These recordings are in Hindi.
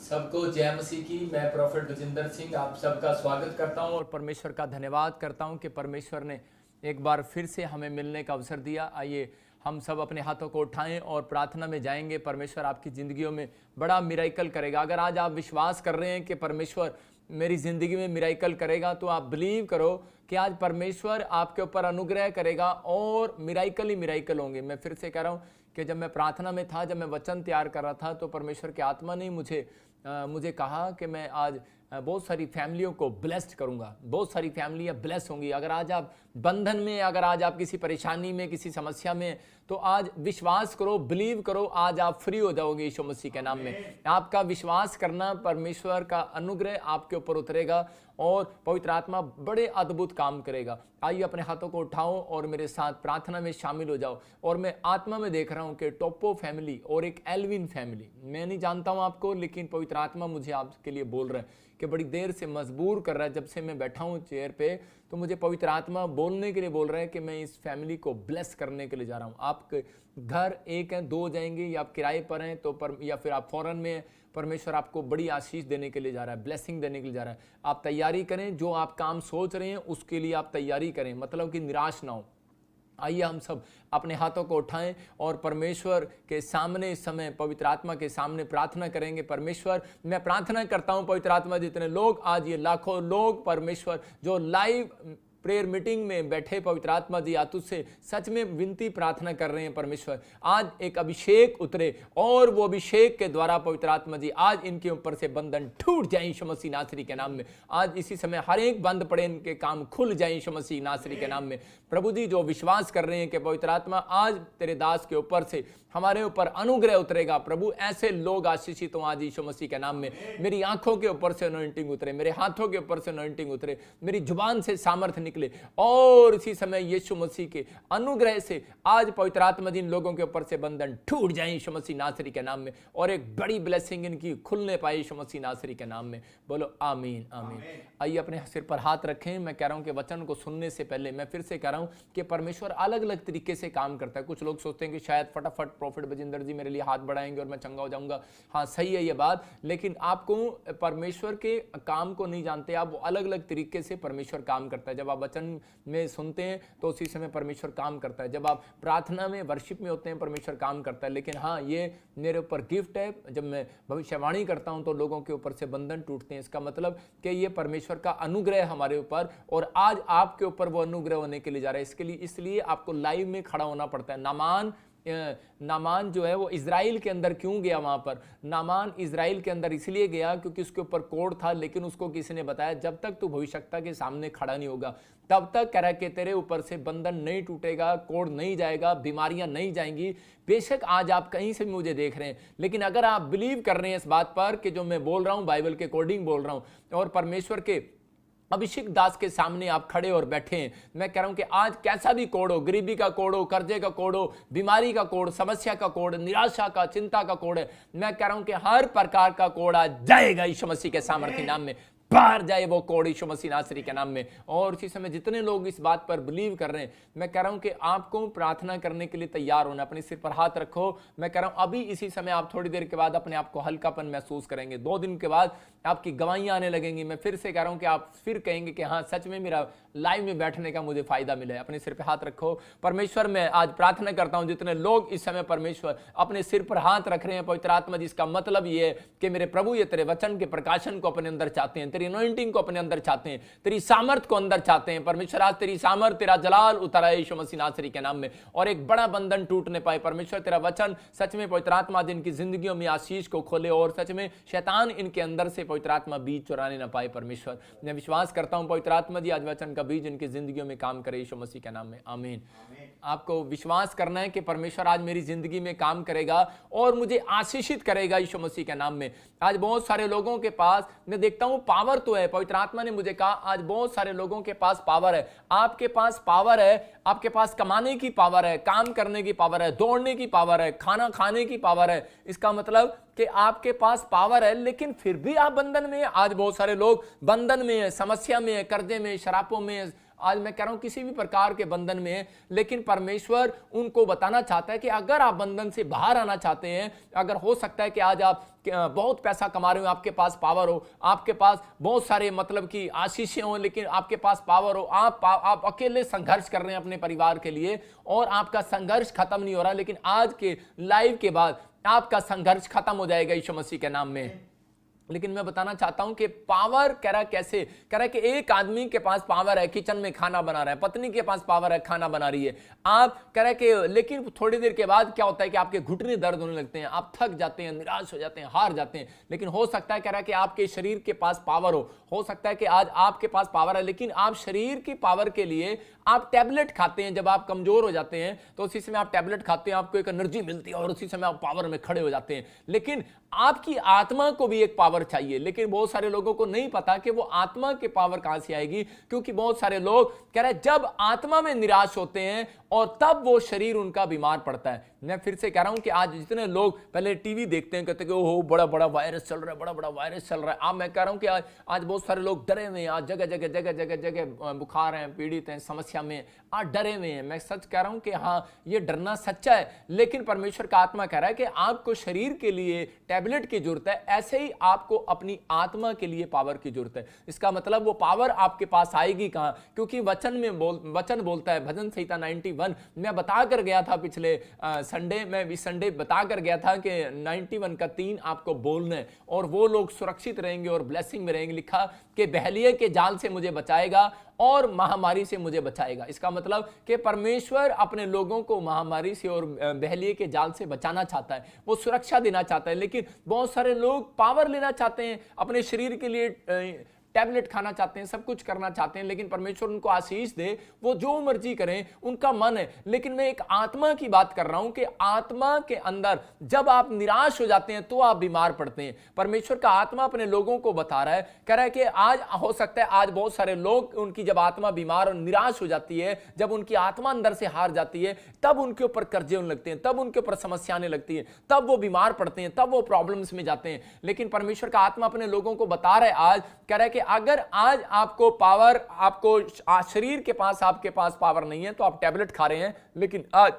सबको जय मसीह की। मैं प्रोफेट गजिंदर सिंह आप सबका स्वागत करता हूं और परमेश्वर का धन्यवाद करता हूं कि परमेश्वर ने एक बार फिर से हमें मिलने का अवसर दिया। आइए हम सब अपने हाथों को उठाएं और प्रार्थना में जाएंगे। परमेश्वर आपकी ज़िंदगियों में बड़ा मिराइकल करेगा। अगर आज आप विश्वास कर रहे हैं कि परमेश्वर मेरी ज़िंदगी में मिराइकल करेगा, तो आप बिलीव करो कि आज परमेश्वर आपके ऊपर अनुग्रह करेगा और मिराइकल ही मिराइकल होंगे। मैं फिर से कह रहा हूँ कि जब मैं प्रार्थना में था, जब मैं वचन तैयार कर रहा था, तो परमेश्वर की आत्मा ने मुझे कहा कि मैं आज बहुत सारी फैमिलियों को ब्लेस्ड करूंगा। बहुत सारी फैमिलियां ब्लेस होंगी। अगर आज आप बंधन में, अगर आज आप किसी परेशानी में, किसी समस्या में, तो आज विश्वास करो, बिलीव करो, आज आप फ्री हो जाओगे यीशु मसीह के नाम में। आपका विश्वास करना, परमेश्वर का अनुग्रह आपके ऊपर उतरेगा और पवित्र आत्मा बड़े अद्भुत काम करेगा। आइए अपने हाथों को उठाओ और मेरे साथ प्रार्थना में शामिल हो जाओ। और मैं आत्मा में देख रहा हूं कि टोप्पो फैमिली और एक एल्विन फैमिली, मैं नहीं जानता हूं आपको, लेकिन पवित्र आत्मा मुझे आपके लिए बोल रहा है कि बड़ी देर से मजबूर कर रहा है। जब से मैं बैठा हूं चेयर पे, तो मुझे पवित्र आत्मा बोलने के लिए बोल रहा है कि मैं इस फैमिली को ब्लेस करने के लिए जा रहा हूं। आपके घर एक हैं, दो जाएंगे, या आप किराए पर हैं तो या फिर आप फॉरेन में हैं, परमेश्वर आपको बड़ी आशीष देने के लिए जा रहा है, ब्लेसिंग देने के लिए जा रहा है। आप तैयारी करें, जो आप काम सोच रहे हैं उसके लिए आप तैयारी करें, मतलब कि निराश ना हो। आइए हम सब अपने हाथों को उठाएं और परमेश्वर के सामने इस समय पवित्र आत्मा के सामने प्रार्थना करेंगे। परमेश्वर, मैं प्रार्थना करता हूं पवित्र आत्मा, जितने लोग आज, ये लाखों लोग परमेश्वर जो लाइव प्रेयर मीटिंग में बैठे, पवित्र आत्मा जी आज तुझसे सच में विनती प्रार्थना कर रहे हैं परमेश्वर, आज एक अभिषेक उतरे और वो अभिषेक के द्वारा पवित्र आत्मा जी आज इनके ऊपर से बंधन टूट जाए यीशु मसीह नासरी के नाम में। आज इसी समय हर एक बंद पड़े इनके काम खुल जाए यीशु मसीह नासरी के नाम में। प्रभु जी, जो विश्वास कर रहे हैं कि पवित्र आत्मा आज तेरे दास के ऊपर से हमारे ऊपर अनुग्रह उतरेगा, प्रभु ऐसे लोग आशीषित हो आज यीशु मसीह के नाम में। मेरी आंखों के ऊपर से अनॉइंटिंग उतरे, मेरे हाथों के ऊपर से अनॉइंटिंग उतरे, मेरी जुबान से सामर्थ्य निकले और इसी समय यीशु मसीह के अनुग्रह से आज पवित्र आत्मा जी इन लोगों के ऊपर से बंधन टूट जाए यीशु मसीह नासरी के नाम में और एक बड़ी ब्लेसिंग इनकी खुलने पाए यीशु मसीह नासरी के नाम में। बोलो आमीन आमीन। आइए अपने सिर पर हाथ रखें। मैं कह रहा हूं कि वचन को सुनने से पहले मैं फिर से कह रहा हूं कि परमेश्वर अलग अलग तरीके से काम करता है। कुछ लोग सोचते हैं कि शायद फटाफट प्रोफेट बजिंदर जी मेरे लिए हाथ बढ़ाएंगे और मैं चंगा हो जाऊंगा। हाँ, सही है ये बात, लेकिन आपको परमेश्वर के काम को नहीं जानते आप, वो अलग अलग तरीके से परमेश्वर काम करता है। जब आप वचन में सुनते हैं तो उसी समय परमेश्वर काम करता है। जब आप प्रार्थना में, वर्शिप में होते हैं, परमेश्वर काम करता है। लेकिन हाँ, ये मेरे ऊपर गिफ्ट है, जब मैं भविष्यवाणी करता हूं तो लोगों के ऊपर से बंधन टूटते हैं। इसका मतलब कि ये परमेश्वर का अनुग्रह हमारे ऊपर, और आज आपके ऊपर वो अनुग्रह होने के लिए जा रहा है। इसलिए आपको लाइव में खड़ा होना पड़ता है। नामान जो है वो इजराइल के अंदर क्यों गया? वहां पर नामान इजराइल के अंदर इसलिए गया क्योंकि उसके ऊपर कोड था, लेकिन उसको किसी ने बताया जब तक तू भविष्यवक्ता के सामने खड़ा नहीं होगा तब तक कह रहा कि तेरे ऊपर से बंधन नहीं टूटेगा, कोड नहीं जाएगा, बीमारियां नहीं जाएंगी। बेशक आज आप कहीं से भी मुझे देख रहे हैं, लेकिन अगर आप बिलीव कर रहे हैं इस बात पर कि जो मैं बोल रहा हूं बाइबल के अकॉर्डिंग बोल रहा हूं और परमेश्वर के अभिषेक दास के सामने आप खड़े और बैठे हैं, मैं कह रहा हूं कि आज कैसा भी कोड हो, गरीबी का कोड हो, कर्जे का कोड हो, बीमारी का कोड, समस्या का कोड, निराशा का, चिंता का कोड है, मैं कह रहा हूं कि हर प्रकार का कोड आज जाएगा यीशु मसीह के सामर्थ्य नाम में। बाहर जाए वो कोड यीशु मसीह नासरी के नाम में। और इसी समय जितने लोग इस बात पर बिलीव कर रहे हैं, मैं कह रहा हूं कि आपको प्रार्थना करने के लिए तैयार होना। अपने सिर पर हाथ रखो। मैं कह रहा हूं अभी इसी समय आप थोड़ी देर के बाद अपने आप को हल्कापन महसूस करेंगे। 2 दिन के बाद आपकी गवाहियां आने लगेंगी। मैं फिर से कह रहा हूं कि आप फिर कहेंगे कि हाँ, सच में मेरा लाइव में बैठने का मुझे फायदा मिला है। अपने सिर पर हाथ रखो। परमेश्वर, मैं आज प्रार्थना करता हूं जितने लोग इस समय परमेश्वर अपने सिर पर हाथ रख रहे हैं, पवित्र आत्मा, जिसका मतलब ये है कि मेरे प्रभु ये तेरे वचन के प्रकाशन को अपने अंदर चाहते हैं, तेरी अनॉइंटिंग को अपने अंदर चाहते हैं, तेरी सामर्थ को अंदर चाहते हैं। परमेश्वर, आज तेरी सामर्थ, तेरा जलाल उतरा है यीशु मसीह नासरी के नाम में और एक बड़ा बंधन टूटने पाए। परमेश्वर, तेरा वचन सच में पवित्र आत्मा जिनकी जिंदगियों में आशीष को खोले और सच में शैतान इनके अंदर से पवित्र आत्मा बीज चुराने ना पाए। परमेश्वर, मैं विश्वास करता हूं पवित्र आत्मा जी आज वचन का बीज इनकी जिंदगियों में काम करे यीशु मसीह के नाम में। आमीन। आपको विश्वास करना है कि परमेश्वर आज मेरी जिंदगी में काम करेगा और मुझे आशीषित करेगा यीशु मसीह के नाम में। आज बहुत सारे लोगों के पास मैं देखता हूं पावर तो है, पवित्र आत्मा ने मुझे कहा आज बहुत सारे लोगों के पास पावर है। आपके पास पावर है, आपके पास कमाने की पावर है, काम करने की पावर है, दौड़ने की पावर है, खाना खाने की पावर है। इसका मतलब कि आपके पास पावर है, लेकिन फिर भी आप बंधन में हैं। आज बहुत सारे लोग बंधन में हैं, समस्या में हैं, कर्जे में, शराबों में, आज मैं कह रहा हूं किसी भी प्रकार के बंधन में है, लेकिन परमेश्वर उनको बताना चाहता है कि अगर आप बंधन से बाहर आना चाहते हैं, अगर हो सकता है कि आज आप बहुत पैसा कमा रहे हो, आपके पास पावर हो, आपके पास बहुत सारे मतलब की आशीषें हो, लेकिन आपके पास पावर हो, आप अकेले संघर्ष कर रहे हैं अपने परिवार के लिए और आपका संघर्ष खत्म नहीं हो रहा, लेकिन आज के लाइव के बाद आपका संघर्ष खत्म हो जाएगा यीशु मसीह के नाम में। लेकिन मैं बताना चाहता हूं कि पावर कह रहा कैसे, कह रहा कि एक आदमी के पास पावर है, किचन में खाना बना रहा है, पत्नी के पास पावर है, खाना बना रही है, आप कह रहे कि लेकिन थोड़ी देर के बाद क्या होता है कि आपके घुटने दर्द होने लगते हैं, आप थक जाते हैं, निराश हो जाते हैं, हार जाते हैं। लेकिन हो सकता है कह रहा कि आपके शरीर के पास पावर हो सकता है कि आज आपके पास पावर है, लेकिन आप शरीर की पावर के लिए आप टैबलेट खाते हैं। जब आप कमजोर हो जाते हैं तो उसी समय आप टैबलेट खाते हैं, आपको एक एनर्जी मिलती है और उसी समय आप पावर में खड़े हो जाते हैं। लेकिन आपकी आत्मा को भी एक पावर चाहिए, लेकिन बहुत सारे लोगों को नहीं पता कि वो आत्मा की पावर कहां से आएगी, क्योंकि बहुत सारे लोग कह रहे हैं जब आत्मा में निराश होते हैं और तब वो शरीर उनका बीमार पड़ता है। मैं फिर से कह रहा हूं कि आज जितने लोग पहले टीवी देखते हैं, कहते हैं ओहो बड़ा बड़ा वायरस चल रहा है, बड़ा बड़ा वायरस चल रहा है। अब मैं कह रहा हूं कि आज बहुत सारे लोग डरे हुए हैं, आज जगह जगह जगह जगह जगह बुखार हैं, पीड़ित हैं, समस्या में आज डरे हुए हैं। मैं सच कह रहा हूं कि हाँ ये डरना सच्चा है, लेकिन परमेश्वर का आत्मा कह रहा है कि आपको शरीर के लिए टैबलेट की जरूरत है, ऐसे ही आपको अपनी आत्मा के लिए पावर की जरूरत है। इसका मतलब वो पावर आपके पास आएगी कहां, क्योंकि वचन बोलता है, भजन संहिता 91 मैं बता कर गया था पिछले संडे, मैं इस संडे बता कर गया था कि 91 का 3 आपको बोलना है और वो लोग सुरक्षित रहेंगे और ब्लेसिंग में रहेंगे। लिखा कि बहलिए के जाल से मुझे बचाएगा और महामारी से मुझे बचाएगा। इसका मतलब कि परमेश्वर अपने लोगों को महामारी से और बहलिए के जाल से बचाना चाहता है, वो सुरक्षा देना चाहता है। लेकिन बहुत सारे लोग पावर लेना चाहते हैं, अपने शरीर के लिए टैबलेट खाना चाहते हैं, सब कुछ करना चाहते हैं, लेकिन परमेश्वर उनको आशीष दे, वो जो मर्जी करें, उनका मन है। लेकिन मैं एक आत्मा की बात कर रहा हूं कि आत्मा के अंदर जब आप निराश हो जाते हैं तो आप बीमार पड़ते हैं। परमेश्वर का आत्मा अपने लोगों को बता रहा है, कह रहा है कि आज हो सकता है आज बहुत सारे लोग उनकी जब आत्मा बीमार और निराश हो जाती है, जब उनकी आत्मा अंदर से हार जाती है, तब उनके ऊपर कर्जे होने लगते हैं, तब उनके ऊपर समस्या आने लगती है, तब वो बीमार पड़ते हैं, तब वो प्रॉब्लम्स में जाते हैं। लेकिन परमेश्वर का आत्मा अपने लोगों को बता रहा है, आज कह रहा है कि अगर आज आपको पावर, आपको शरीर के पास आपके पास पावर नहीं है तो आप टैबलेट खा रहे हैं, लेकिन आज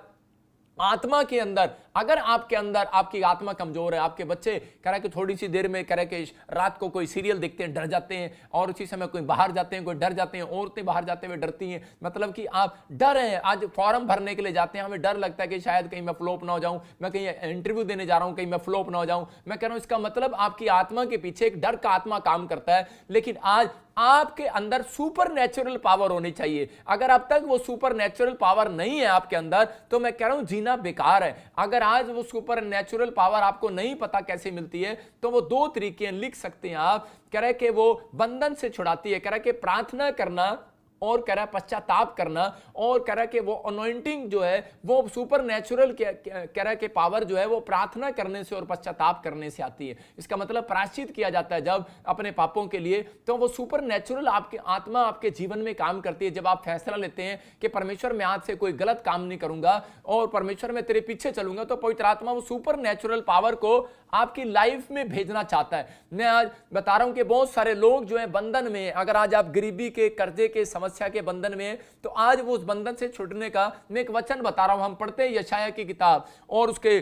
आत्मा के अंदर अगर आपके अंदर आपकी आत्मा कमजोर है, आपके बच्चे कह रहे कि थोड़ी सी देर में कह रहे कि रात को कोई सीरियल देखते हैं डर जाते हैं, और उसी समय कोई बाहर जाते हैं कोई डर जाते हैं, औरतें बाहर जाते हुए डरती हैं, मतलब कि आप डर हैं। आज फॉर्म भरने के लिए जाते हैं, हमें डर लगता है कि शायद कहीं मैं फ्लॉप ना हो जाऊं, मैं कहीं इंटरव्यू देने जा रहा हूं कहीं मैं फ्लॉप ना हो जाऊं। मैं कह रहा हूं इसका मतलब आपकी आत्मा के पीछे एक डर का आत्मा काम करता है। लेकिन आज आपके अंदर सुपर नेचुरल पावर होनी चाहिए। अगर अब तक वो सुपर नेचुरल पावर नहीं है आपके अंदर, तो मैं कह रहा हूं जीना बेकार है। अगर आज वो सुपर नेचुरल पावर आपको नहीं पता कैसे मिलती है, तो वो 2 तरीके लिख सकते हैं आप। कह रहे कि वो बंधन से छुड़ाती है, कह रहा कि प्रार्थना करना और कह रहा है पश्चाताप करना, और कह रहा है कि वो अनॉइंटिंग जो है वो सुपर नेचुरल कह रहा है कि पावर जो है वो प्रार्थना करने से और पश्चाताप करने से आती है। इसका मतलब प्रायश्चित किया जाता है जब अपने पापों के लिए, तो वो सुपर नेचुरल आपकी आत्मा आपके जीवन में काम करती है। जब आप फैसला लेते हैं कि परमेश्वर मैं आज से कोई गलत काम नहीं करूंगा और परमेश्वर मैं तेरे पीछे चलूंगा, तो पवित्र आत्मा वो सुपर नेचुरल पावर को आपकी लाइफ में भेजना चाहता है। मैं आज बता रहा हूं कि बहुत सारे लोग जो है बंधन में, अगर आज आप गरीबी के, कर्जे के, समस्या के बंधन में, तो आज वो उस बंधन से छूटने का मैं एक वचन बता रहा हूं। हम पढ़ते हैं यशायाह की किताब और उसके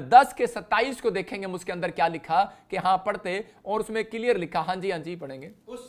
10 के 27 को देखेंगे उसके अंदर क्या लिखा, कि हाँ पढ़ते, और उसमें क्लियर लिखा। हाँ जी पढ़ेंगे। उस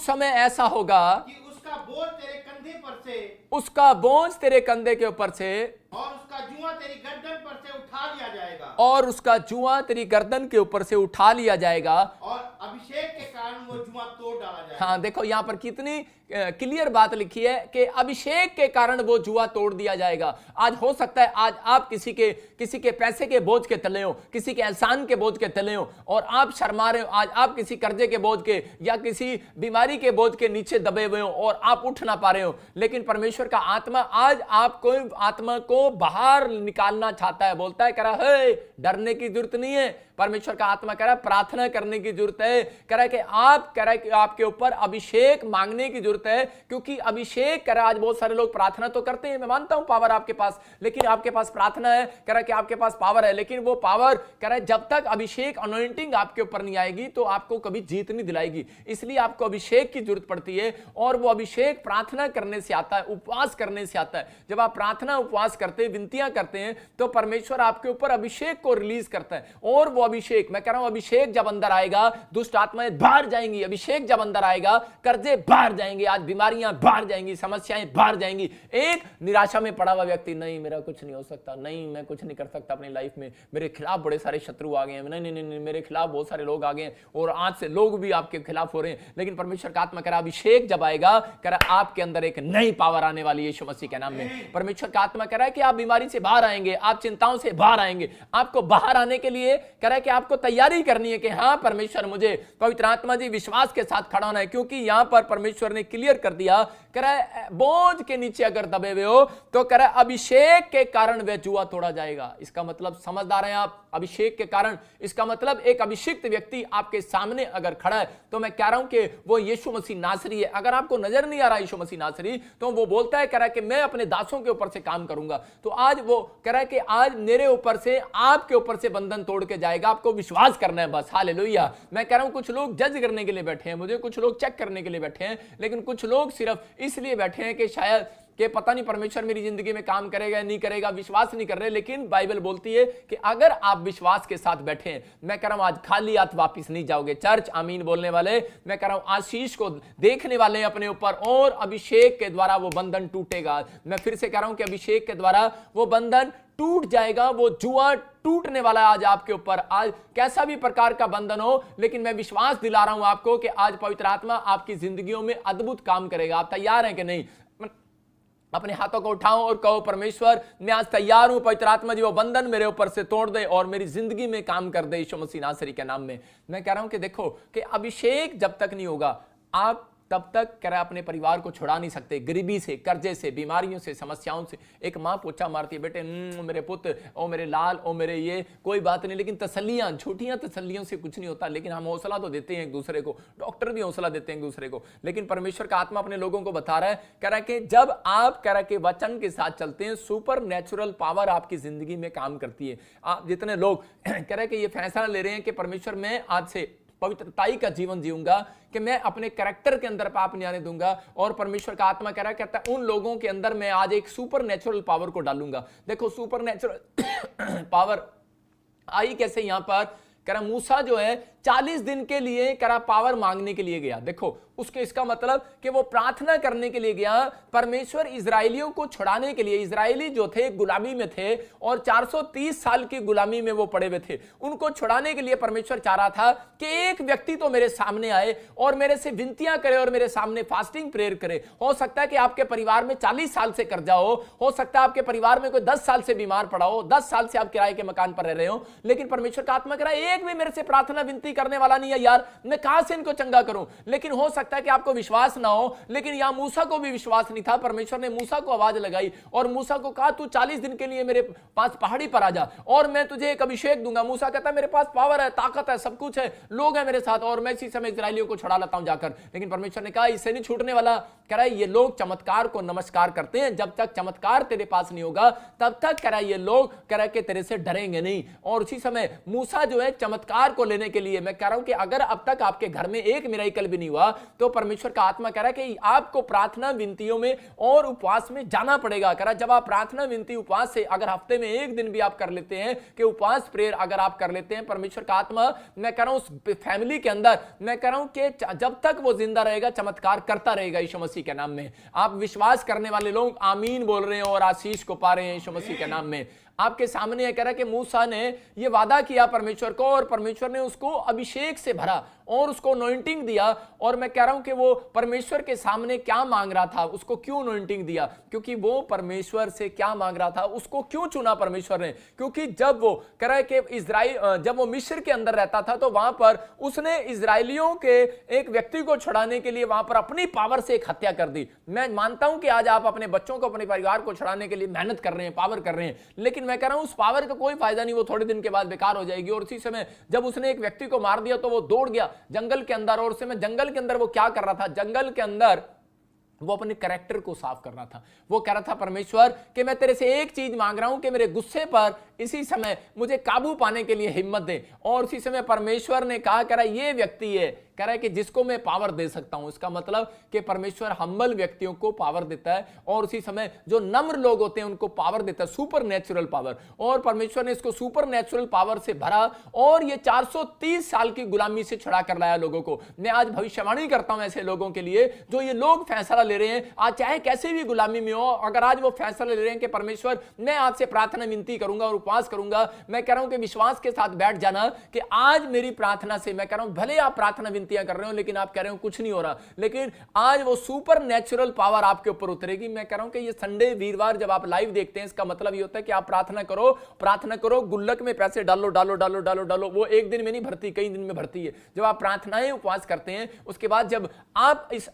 समय ऐसा होगा कि उसका बोझ तेरे कंधे पर से, उसका बोझ तेरे कंधे के ऊपर से, और उसका जुआ तेरी गर्दन पर से उठा लिया जाएगा, और उसका जुआ तेरी गर्दन के ऊपर से उठा लिया जाएगा, और अभिषेक के कारण वो जुआ तोड़ डाला जाएगा। हाँ देखो यहां पर कितनी क्लियर बात लिखी है कि अभिषेक के कारण वो जुआ तोड़ दिया जाएगा। आज हो सकता है आज आप किसी के पैसे के बोझ के तले हो, किसी के एहसान के बोझ के तले हो और आप शर्मा रहे हो। आज आप किसी कर्जे के बोझ के या किसी बीमारी के बोझ के नीचे दबे हुए हो और आप उठ ना पा रहे हो, लेकिन परमेश्वर का आत्मा आज आपको आत्मा को बाहर निकालना चाहता है। बोलता है, कह रहा है डरने की जरूरत नहीं है। परमेश्वर का आत्मा कह रहा है प्रार्थना करने की जरूरत है। कह रहा है कि आप कह रहे कि आपके ऊपर अभिषेक मांगने की जरूरत है, क्योंकि अभिषेक कह रहा आज बहुत सारे लोग प्रार्थना तो करते हैं, मैं मानता हूं पावर आपके पास, लेकिन आपके पास प्रार्थना है, कह रहा कि आपके पास पावर है, लेकिन वो पावर कह रहा है जब तक अभिषेक अनॉइंटिंग आपके ऊपर नहीं आएगी तो आपको कभी जीत नहीं दिलाएगी। इसलिए आपको अभिषेक की जरूरत पड़ती है, और वो अभिषेक प्रार्थना करने से आता है, उपवास करने से आता है। जब आप प्रार्थना उपवास करते हैं, विनतियां करते हैं, तो परमेश्वर आपके ऊपर अभिषेक को रिलीज करता है, और वो अभिषेक, मैं कह रहा हूं अभिषेक जब अंदर आएगा दुष्ट आत्माएं बाहर जाएंगी, अभिषेक जब अंदर आएगा कर्जे बाहर जाएंगे, आज बीमारियां बाहर जाएंगी, समस्याएं बाहर जाएंगी। एक निराशा में पड़ा हुआ व्यक्ति, नहीं मेरा कुछ नहीं हो सकता, नहीं मैं कुछ नहीं कर सकता अपनी लाइफ में, मेरे खिलाफ बड़े सारे शत्रु आ गए हैं, नहीं नहीं नहीं, नहीं मेरे खिलाफ बहुत सारे लोग आ गए हैं, और आज से लोग भी आपके खिलाफ हो रहे हैं। लेकिन परमेश्वर का आत्मा कह रहा अभिषेक जब आएगा, कह रहा आपके अंदर एक नई पावर आने वाली है यीशु मसीह के नाम में। परमेश्वर का आत्मा कह रहा है कि आप बीमारी से बाहर आएंगे, आप चिंताओं से बाहर आएंगे। आपको बाहर आने के लिए कह रहा है कि आपको तैयारी करनी है कि हाँ परमेश्वर मुझे पवित्र आत्मा जी विश्वास के साथ खड़ा होना है, क्योंकि यहां पर परमेश्वर ने क्लियर कर दिया, कह रहा है बोझ के नीचे अगर दबे हुए हो तो कह रहा है अभिषेक के कारण वह जुआ तोड़ा जाएगा। इसका मतलब समझदार हैं आप, अभिषेक के कारण, इसका मतलब एक अभिषिक्त व्यक्ति आपके सामने अगर खड़ा है तो मैं कह रहा हूं कि वो यीशु मसीह नासरी है। अगर आपको नजर नहीं आ रहा यीशु मसीह नासरी, तो वो बोलता है, कह रहा है कि मैं अपने दासों के ऊपर से काम करूंगा। तो आज वो कह रहा है कि आज मेरे ऊपर से आपके ऊपर से बंधन तोड़ के जाएगा, आपको विश्वास करना है बस। हालेलुया। मैं कह रहा हूं कुछ लोग जज करने के लिए बैठे हैं, मुझे कुछ लोग चेक करने के लिए बैठे हैं, लेकिन कुछ लोग सिर्फ इसलिए बैठे हैं कि शायद कि पता नहीं परमेश्वर मेरी जिंदगी में काम करेगा नहीं करेगा, विश्वास नहीं कर रहे। लेकिन बाइबल बोलती है कि अगर आप विश्वास के साथ बैठे हैं, मैं कह रहा हूं आज खाली हाथ वापस नहीं जाओगे। चर्च आमीन बोलने वाले, मैं कह रहा हूं आशीष को देखने वाले हैं अपने ऊपर, और अभिषेक के द्वारा वो बंधन टूटेगा। मैं फिर से कह रहा हूं कि अभिषेक के द्वारा वो बंधन टूट जाएगा, वो जुआ टूटने वाला है आज आपके ऊपर। आज कैसा भी प्रकार का बंधन हो, लेकिन मैं विश्वास दिला रहा हूं आपको कि आज पवित्र आत्मा आपकी जिंदगियों में अद्भुत काम करेगा। आप तैयार हैं कि नहीं? अपने हाथों को उठाओ और कहो परमेश्वर मैं आज तैयार हूं, पवित्र आत्मा जी वो बंधन मेरे ऊपर से तोड़ दे और मेरी जिंदगी में काम कर दे यीशु मसीह नासरी के नाम में। मैं कह रहा हूं कि देखो कि अभिषेक जब तक नहीं होगा आप तब तक कह रहा अपने परिवार को छुड़ा नहीं सकते, गरीबी से, कर्जे से, बीमारियों से, समस्याओं से। एक माँ पोछा मारती है, बेटे मेरे पुत्र, ओ मेरे लाल, ओ मेरे ये, कोई बात नहीं। लेकिन तसल्लियां, झूठियां तसल्लियों से कुछ नहीं होता। लेकिन हम हौसला तो देते हैं एक दूसरे को, डॉक्टर भी हौसला देते हैं एक दूसरे को। लेकिन परमेश्वर का आत्मा अपने लोगों को बता रहा है, कह रहा है कि जब आप कह रहा है कि वचन के साथ चलते हैं, सुपर नेचुरल पावर आपकी जिंदगी में काम करती है। आप जितने लोग कह रहे हैं कि ये फैसला ले रहे हैं कि परमेश्वर मैं आज से पवित्रताई का जीवन जीऊंगा, कि मैं अपने कैरेक्टर के अंदर पाप नहीं आने दूंगा, और परमेश्वर का आत्मा कह रहा है, कहता है उन लोगों के अंदर मैं आज एक सुपर नेचुरल पावर को डालूंगा। देखो सुपर नेचुरल पावर आई कैसे? यहां पर कह रहा मूसा जो है 40 दिन के लिए कह रहा पावर मांगने के लिए गया। देखो उसके इसका मतलब कि वो प्रार्थना करने के लिए गया, परमेश्वर इजराइलियों को छुड़ाने के लिए। इजराइली जो थे गुलामी में थे और 430 साल की गुलामी में वो पड़े हुए थे, उनको छुड़ाने के लिए परमेश्वर चाह रहा था कि एक व्यक्ति तो मेरे सामने आए और मेरे से विनतियां करे और मेरे सामने फास्टिंग प्रेयर करे। हो सकता है कि आपके परिवार में 40 साल से कर्जा हो सकता है आपके परिवार में कोई 10 साल से बीमार पड़ा हो, 10 साल से आप किराए के मकान पर रह रहे हो, लेकिन परमेश्वर का आत्मा कह रहा है एक भी मेरे से प्रार्थना विनती करने वाला नहीं है, यार मैं कहां से इनको चंगा करूं। लेकिन हो सकता है कि आपको विश्वास ना हो, लेकिन यहां मूसा को भी विश्वास नहीं था। परमेश्वर ने मूसा को आवाज लगाई और मूसा को कहा तू 40 दिन के लिए मेरे पास पहाड़ी पर आ जा और मैं तुझे एक अभिषेक दूंगा। मूसा कहता है मेरे पास पावर है, ताकत है, सब कुछ है, लोग हैं मेरे साथ और मैं इसी समय इजराइलियों को छुड़ा लाता हूं जाकर। लेकिन परमेश्वर ने कहा इससे नहीं छूटने वाला। कह रहा है ये लोग चमत्कार को नमस्कार करते हैं, जब तक चमत्कार तेरे पास नहीं होगा तब तक कह रहा है ये लोग कह रहा है कि तेरे से डरेंगे नहीं। और उसी समय मूसा जो है चमत्कार को लेने के लिए, मैं कह रहा हूं कि अगर अब तक आपके घर में एक मिरेकल भी नहीं हुआ तो परमेश्वर का आत्मा कह रहा है कि आपको प्रार्थना विनतियों में और उपवास में जाना पड़ेगा। कह रहा है जब आप प्रार्थना विनती उपवास से अगर हफ्ते में एक दिन भी आप कर लेते हैं कि उपवास प्रेयर अगर आप कर लेते हैं, परमेश्वर का आत्मा मैं कह रहा हूं उस फैमिली के अंदर मैं कह रहा हूं कि जब तक वो जिंदा रहेगा चमत्कार करता रहेगा यीशु मसीह के नाम में। आप विश्वास करने वाले लोग आमीन बोल रहे हैं और आशीष को पा रहे हैं यीशु मसीह के नाम में। आपके सामने यह कह रहा है कि मूसा ने यह वादा किया परमेश्वर को और परमेश्वर ने उसको अभिषेक से भरा और उसको अनॉइंटिंग दिया। और मैं कह रहा हूं कि वो परमेश्वर के सामने क्या मांग रहा था, उसको क्यों अनॉइंटिंग दिया, क्योंकि वो परमेश्वर से क्या मांग रहा था, उसको क्यों चुना परमेश्वर ने। क्योंकि जब वो कह रहा है कि इजराइल जब वो मिस्र के अंदर रहता था तो वहां पर उसने इजराइलियों के एक व्यक्ति को छुड़ाने के लिए वहां पर अपनी पावर से एक हत्या कर दी। मैं मानता हूं कि आज आप अपने बच्चों को, अपने परिवार को छुड़ाने के लिए मेहनत कर रहे हैं, पावर कर रहे हैं, लेकिन मैं कह रहा हूं उस पावर का कोई फायदा नहीं, वो थोड़े दिन के बाद बेकार हो जाएगी। और उसी समय जब उसने एक व्यक्ति को मार दिया तो वो दौड़ गया जंगल के अंदर, और उस समय जंगल के अंदर वो क्या कर रहा था, जंगल के अंदर वो अपने कैरेक्टर को साफ कर रहा था। वो कह रहा था परमेश्वर कि मैं तेरे से एक चीज मांग रहा हूं कि मेरे गुस्से पर इसी समय मुझे काबू पाने के लिए हिम्मत दे। और उसी समय परमेश्वर ने कहा, कह रहा ये व्यक्ति है, कह रहा है कि जिसको मैं पावर दे सकता हूं। इसका मतलब कि परमेश्वर हम्बल व्यक्तियों को पावर देता है, और उसी समय जो नम्र लोग होते हैं उनको पावर देता है, सुपर नेचुरल पावर। और परमेश्वर ने इसको सुपर नेचुरल पावर से भरा, और ये 430 साल की गुलामी से छुड़ा कर लाया लोगों को। मैं आज भविष्यवाणी करता हूं ऐसे लोगों के लिए जो ये लोग फैसला ले रहे हैं, आज चाहे कैसे भी गुलामी में हो, अगर आज वो फैसला ले रहे हैं कि परमेश्वर मैं आपसे प्रार्थना विनती करूंगा और उपवास करूंगा, मैं कह रहा हूं कि विश्वास के साथ बैठ जाना कि आज मेरी प्रार्थना से, मैं कह रहा हूं भले आप प्रार्थना विनतियां कर रहे हो लेकिन आप कह रहे हो कुछ नहीं हो रहा, लेकिन आज वो सुपर नेचुरल पावर आपके ऊपर उतरेगी। मैं कह रहा हूं कि ये संडे वीरवार जब आप लाइव देखते हैं, इसका मतलब ये होता है कि आप प्रार्थना करो, गुल्लक में पैसे डालो डालो डालो डालो डालो, वो एक दिन में नहीं भरती, कई दिन में भरती है। जब आप प्रार्थनाएं उपवास करते हैं, उसके बाद जब आप इस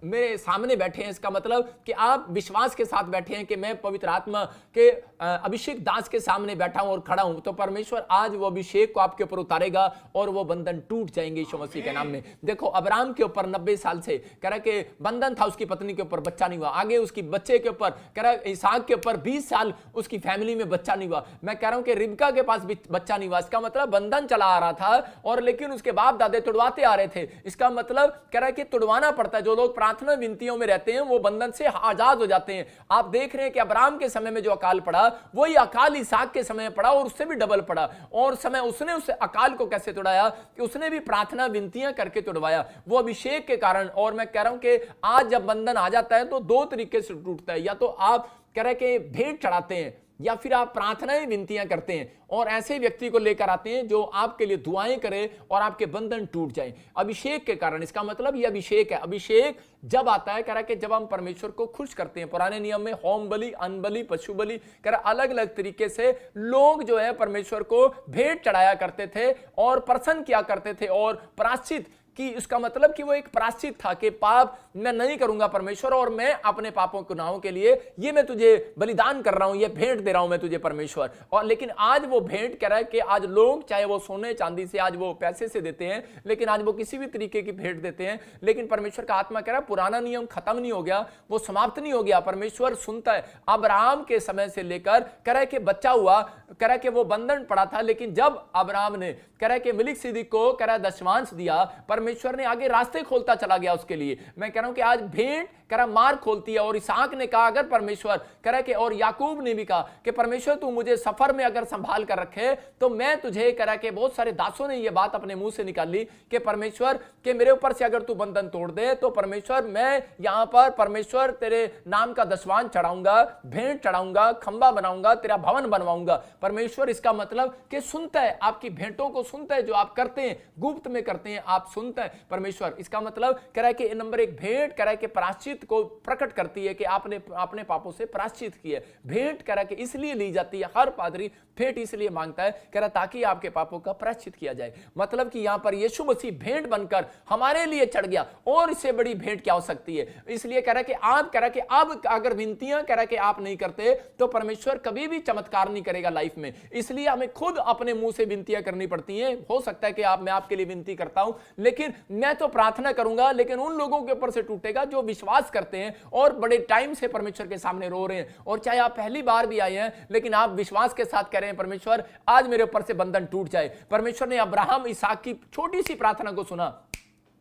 मेरे सामने बैठे हैं, इसका मतलब कि आप विश्वास के साथ बैठे हैं कि मैं पवित्र आत्मा के अभिषेक दास के सामने बैठा हूं और खड़ा हूं, तो परमेश्वर आज वो अभिषेक को आपके ऊपर उतारेगा और वो बंधन टूट जाएंगे यीशु मसीह के नाम में। देखो अब्राहम के ऊपर 90 साल से कह रहा कि बंधन था, उसकी पत्नी के ऊपर बच्चा नहीं हुआ, आगे उसकी बच्चे के ऊपर कह रहा इसहाक के ऊपर 20 साल उसकी फैमिली में बच्चा नहीं हुआ। मैं कह रहा हूं कि रिबका के पास भी बच्चा नहीं हुआ। इसका मतलब बंधन चला आ रहा था, और लेकिन उसके बाप दादे तुड़वाते आ रहे थे। इसका मतलब कह रहा है कि तुड़वाना पड़ता है। जो लोग प्रार्थना विनतियों में रहते हैं वो बंधन से आजाद हो जाते हैं। आप देख रहे हैं कि अब्राहम के समय में जो अकाल पड़ा, वही अकाल इसहाक के समय में पड़ा, और उससे भी डबल पड़ा। और समय उसने उस अकाल को कैसे तोड़ाया कि उसने भी प्रार्थना विनतियां करके तोड़वाया, वो अभिषेक के कारण। और मैं कह रहा हूं कि आज जब बंधन आ जाता है तो दो तरीके से टूटता है, या तो आप कह रहे कि भेंट चढ़ाते हैं, या फिर आप प्रार्थनाएं विनतियां करते हैं और ऐसे व्यक्ति को लेकर आते हैं जो आपके लिए दुआएं करे और आपके बंधन टूट जाए अभिषेक के कारण। इसका मतलब ये अभिषेक है। अभिषेक जब आता है, कह रहा है कि जब हम परमेश्वर को खुश करते हैं। पुराने नियम में होम बलि, अन्न बलि, पशु बलि, कह रहा अलग अलग तरीके से लोग जो है परमेश्वर को भेंट चढ़ाया करते थे और प्रसन्न किया करते थे। और प्रायश्चित कि इसका मतलब कि वो एक प्रायश्चित था कि पाप मैं नहीं करूंगा परमेश्वर, और मैं अपने पापों गुनाहों के लिए ये मैं तुझे बलिदान कर रहा हूं, ये भेंट दे रहा हूं मैं तुझे परमेश्वर। और लेकिन आज वो भेंट कह रहा है कि आज लोग चाहे वो सोने चांदी से, आज वो पैसे से देते हैं, लेकिन आज वो किसी भी तरीके की भेंट देते हैं। लेकिन परमेश्वर का आत्मा कह रहा है पुराना नियम खत्म नहीं हो गया, वो समाप्त नहीं हो गया। परमेश्वर सुनता है। अब्राहम के समय से लेकर कह रहा है कि बच्चा हुआ, कह रहा है कि वो बंधन पड़ा था, लेकिन जब अब्राहम ने कह रहा है कि मलिकिसिदक को कह रहा है दशमांश दिया, परमेश्वर ने आगे रास्ते खोलता चला गया उसके लिए। मैं कह रहा हूं कि आज भेंट कह रहा मार्ग खोलती है। और इसहाक ने कहा अगर परमेश्वर कह रहा कि, और याकूब ने भी कहा कि परमेश्वर तू मुझे सफर में अगर संभाल कर रखे तो मैं तुझे कह रहा कि बहुत सारे दासों ने यह बात अपने मुंह से निकाली कि परमेश्वर के मेरे ऊपर से अगर तू बंधन तोड़ दे तो परमेश्वर मैं यहां पर परमेश्वर तेरे नाम का दशवान चढ़ाऊंगा, भेंट चढ़ाऊंगा, खंबा बनाऊंगा, तेरा भवन बनवाऊंगा। परमेश्वर इसका मतलब कि सुनता है, आपकी भेंटों को सुनता है, जो आप करते हैं गुप्त में करते हैं आप सुनता है परमेश्वर। इसका मतलब कह रहा है कि नंबर एक भेंट कह रहा है कि प्रायश्चित को प्रकट करती है कि आपने अपने पापों से प्रायश्चित किया। भेंट कह रहा है कि इसलिए ली जाती है, हर पादरी भेंट इसलिए मांगता है कह रहा ताकि आपके पापों का प्रायश्चित किया जाए। मतलब कि यहां पर यीशु मसीह भेंट बनकर हमारे लिए चढ़ गया, और इससे बड़ी भेंट क्या हो सकती है। इसलिए कह रहा है कि आप कह रहा है कि अब अगर विनतियां कह रहा है कि आप नहीं करते तो परमेश्वर कभी भी चमत्कार नहीं करेगा लाइफ में। इसलिए हमें खुद अपने मुंह से विनतियां करनी पड़ती हैं। हो सकता है कि मैं आपके लिए विनती करता हूं, लेकिन मैं तो प्रार्थना करूंगा, लेकिन उन लोगों के ऊपर से टूटेगा जो विश्वास करते हैं और बड़े टाइम से परमेश्वर के सामने रो रहे हैं। और चाहे आप पहली बार भी आए हैं, लेकिन आप विश्वास के साथ कह रहे हैं परमेश्वर आज मेरे ऊपर से बंधन टूट जाए। परमेश्वर ने अब्राहम इसहाक की छोटी सी प्रार्थना को सुना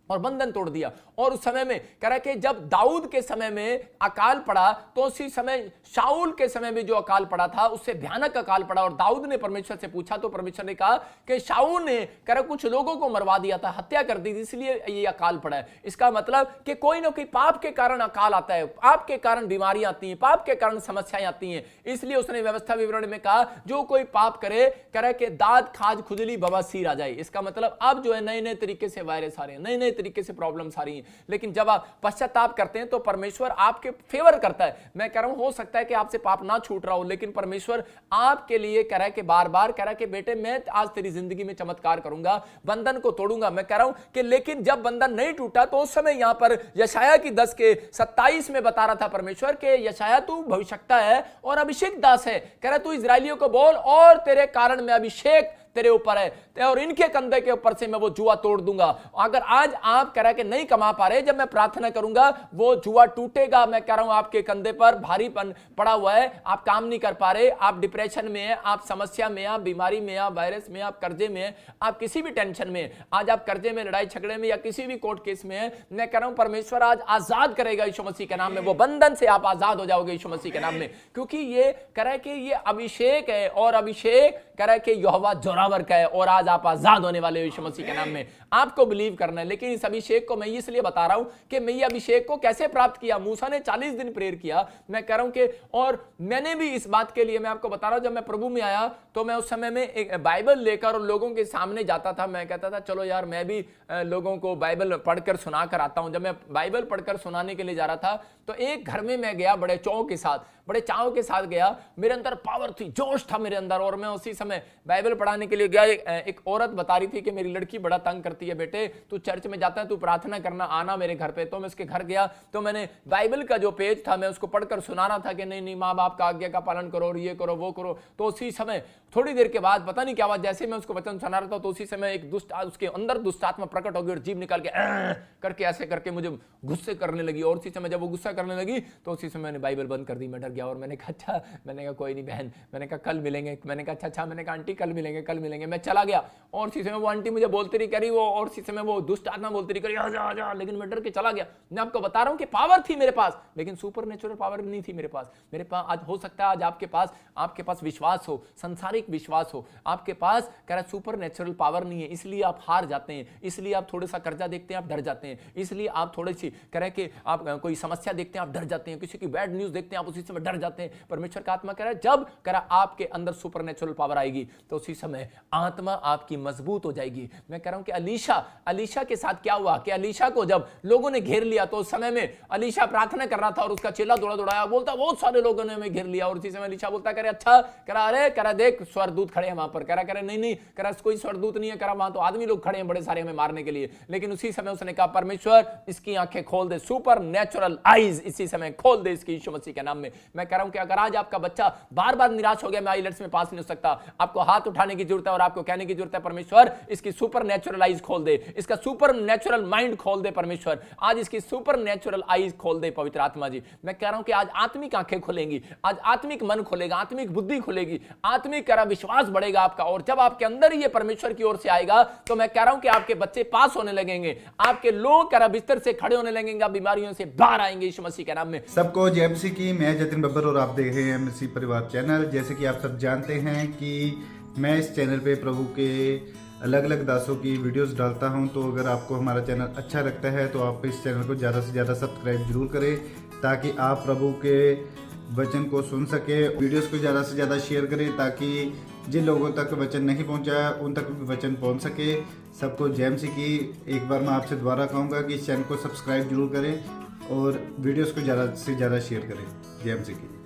और बंधन तोड़ दिया। और उस समय में कह रहा है कि जब दाऊद के समय में अकाल पड़ा तो उसी समय शाऊल के समय में जो अकाल पड़ा था उससे भयानक अकाल पड़ा। और दाऊद ने परमेश्वर से पूछा तो परमेश्वर ने कहा कि शाऊल ने कह रहा कुछ लोगों को मरवा दिया था, हत्या कर दी थी, इसलिए ये अकाल पड़ा है। इसका मतलब कि कोई ना कोई पाप के कारण अकाल आता है, पाप के कारण बीमारियां आती हैं, पाप के कारण समस्याएं आती हैं। इसलिए उसने व्यवस्था विवरण में कहा जो कोई पाप करे कह रहा है कि दाद खाज खुजली बवासीर आ जाए। इसका मतलब अब जो है नए नए तरीके से वायरस आ रहे हैं, नए नए तरीके से प्रॉब्लम्स आ रही हैं, लेकिन जब आप पश्चाताप करते हैं तो परमेश्वर आपके फेवर करता है। मैं कह रहा हूं, हो सकता है कि आपसे पाप ना छूट रहा हो, लेकिन परमेश्वर आपके लिए कह रहा है कि बार बार कह रहा है कि बेटे मैं आज तेरी जिंदगी में चमत्कार करूंगा, बंधन को तोड़ूंगा। मैं कह रहा हूं कि लेकिन जब बंधन नहीं टूटा तो उस समय यहां पर यशायाह की 10 के 27 में बता रहा था परमेश्वर के यशायाह तू भविष्यवक्ता है और अभिषेक दास है, कह रहा तू इजराइलियों को बोल और तेरे कारण मैं अभिषेक तेरे ऊपर है और इनके कंधे के ऊपर से मैं वो जुआ तोड़ दूंगा। अगर आज आप कह रहे कि नहीं कमा पा रहे, जब मैं प्रार्थना करूंगा वो जुआ टूटेगा। मैं कह रहा हूं आपके कंधे पर भारीपन पड़ा हुआ है, आप काम नहीं कर पा रहे, आप डिप्रेशन में हैं, आप समस्या में, आप बीमारी में, आप वायरस में, आप कर्जे में, आप किसी भी टेंशन में, आज आप कर्जे में, लड़ाई झगड़े में या किसी भी कोर्ट केस में है, मैं कह रहा हूं परमेश्वर आज आजाद करेगा यीशु मसीह के नाम में। वो बंधन से आप आजाद हो जाओगे यीशु मसीह के नाम में, क्योंकि ये कह रहा है कि ये अभिषेक है और अभिषेक कह रहा है कि यहोवा जोरावर का है और आज आप आजाद होने वाले हो यीशु मसीह के नाम में। आपको बिलीव करना है। लेकिन इस अभिषेक को मैं इसलिए बता रहा हूं कि मैं ये अभिषेक को कैसे प्राप्त किया। मूसा ने 40 दिन प्रेयर किया, मैं कह रहा हूं कि और मैंने भी इस बात के लिए मैं आपको बता रहा हूं, जब मैं प्रभु में आया तो मैं उस समय में एक बाइबल लेकर और लोगों के सामने जाता था। मैं कहता था चलो यार मैं भी लोगों को बाइबल पढ़कर सुना कर आता हूं। जब मैं बाइबल पढ़कर सुनाने के लिए जा रहा था तो एक घर में मैं गया, बड़े चाव के साथ गया, मेरे अंदर पावर थी, जोश था मेरे अंदर। और मैं उसी समय बाइबल पढ़ाने के लिए गया। एक औरत बता रही थी कि मेरी लड़की बड़ा तंग करती है, बेटे तू चर्च में जाता है, तू प्रार्थना करना, आना मेरे घर पे। तो मैं उसके घर गया तो मैंने बाइबल का जो पेज था मैं उसको पढ़कर सुना रहा था कि नहीं माँ बाप का आज्ञा का पालन करो और ये करो वो करो। तो उसी समय थोड़ी देर के बाद पता नहीं क्या बात, जैसे मैं उसको वचन सुना रहा था तो उसी समय एक दुष्ट उसके अंदर दुष्ट आत्मा प्रकट हो गई और जीभ निकाल के करके ऐसे करके मुझे गुस्से करने लगी। और उसी समय जब वो गुस्सा करने लगी तो उसी समय मैंने बाइबल बंद कर दी। मैं डर गया और मैंने कहा अच्छा, मैंने कहा कोई नहीं बहन, मैंने कहा कल मिलेंगे, मैंने कहा अच्छा, मैंने कहा आंटी कल मिलेंगे। मैं चला गया और उसी समय वो आंटी मुझे बोलती रही करी वो, और उसी समय वो दुष्ट आत्मा बोलती रही करी आजा, लेकिन मैं डर के चला गया। मैं आपको बता रहा हूं कि पावर थी मेरे पास, लेकिन सुपर नेचुरल पावर नहीं थी मेरे पास। आज हो सकता है आज आपके पास विश्वास हो, संसारिक विश्वास हो, आपके पास कह रहा सुपर नेचुरल पावर नहीं है, इसलिए आप हार जाते हैं, इसलिए आप थोड़ा सा कर्जा देखते हैं आप डर जाते हैं, इसलिए आप थोड़ी सी कह रहे कि आप कोई समस्या देखते हैं आप डर जाते हैं, किसी की बैड न्यूज देखते हैं आप उसी समय डर जाते हैं। परमेश्वर का आत्मा कह रहा है जब कह रहा आपके अंदर सुपर नेचुरल पावर आएगी तो उसी समय आत्मा आपकी मजबूत हो जाएगी। मैं कह रहा हूं कि अलीशा के साथ क्या हुआ कि अलीशा को जब लोगों ने घेर लिया तो उस समय में अलीशा प्रार्थना कर रहा था और उसका चेला दौड़ाया, बोलता बहुत सारे लोगों ने हमें घेर लिया। और उसी समय अलीशा बोलता करे अच्छा, कह रहा अरे कह रहा देख स्वर्गदूत खड़े हैं वहां पर, कह रहा नहीं कह रहा कोई स्वर्गदूत नहीं है, कह रहा वहां तो आदमी लोग खड़े हैं बड़े सारे हमें मारने के लिए। लेकिन उसी समय उसने कहा परमेश्वर इसकी आंखें खोल दे, सुपर नेचुरल आईज इसी समय खोल दे इसकी यीशु मसीह के नाम में। मैं कह रहा हूं कि अगर आज आपका बच्चा बार बार निराश हो गया, मैं आईलेट्स में पास नहीं हो सकता, आपको हाथ उठाने की जरूरत है और आपको कहने की जरूरत है परमेश्वर इसकी सुपर नेचुरल आईज खोल दे, इसका सुपर नेचुरल माइंड खोल दे परमेश्वर, आज इसकी सुपर नेचुरल आईज खोल दे पवित्र आत्मा जी। मैं कह रहा हूं कि आज आत्मिक आंखें खुलेंगी, आज आत्मिक मन खुलेगा, आत्मिक बुद्धि खुलेगी, आत्मिक करा विश्वास बढ़ेगा आपका। और जब आपके अंदर ये परमेश्वर की ओर से आएगा तो मैं कह रहा हूं कि आपके बच्चे पास होने लगेंगे, आपके लोग करा बिस्तर से खड़े होने लगेंगे, बीमारियों से बाहर आएंगे यीशु मसीह के नाम में। सबको जय मसीह की। मैं जतिन बब्बर और आप देख रहे हैं मसीह परिवार चैनल। जैसे कि आप सब जानते हैं कि मैं इस चैनल पे प्रभु के अलग अलग दासों की वीडियोस डालता हूं, तो अगर आपको हमारा चैनल अच्छा लगता है तो आप इस चैनल को ज़्यादा से ज़्यादा सब्सक्राइब जरूर करें ताकि आप प्रभु के वचन को सुन सके। वीडियोस को ज़्यादा से ज़्यादा शेयर करें ताकि जिन लोगों तक वचन नहीं पहुंचा उन तक भी वचन पहुंच सके। सबको जय मसीह की। एक बार मैं आपसे दोबारा कहूँगा कि इस चैनल को सब्सक्राइब जरूर करें और वीडियोस को ज़्यादा से ज़्यादा शेयर करें। जय मसीह की।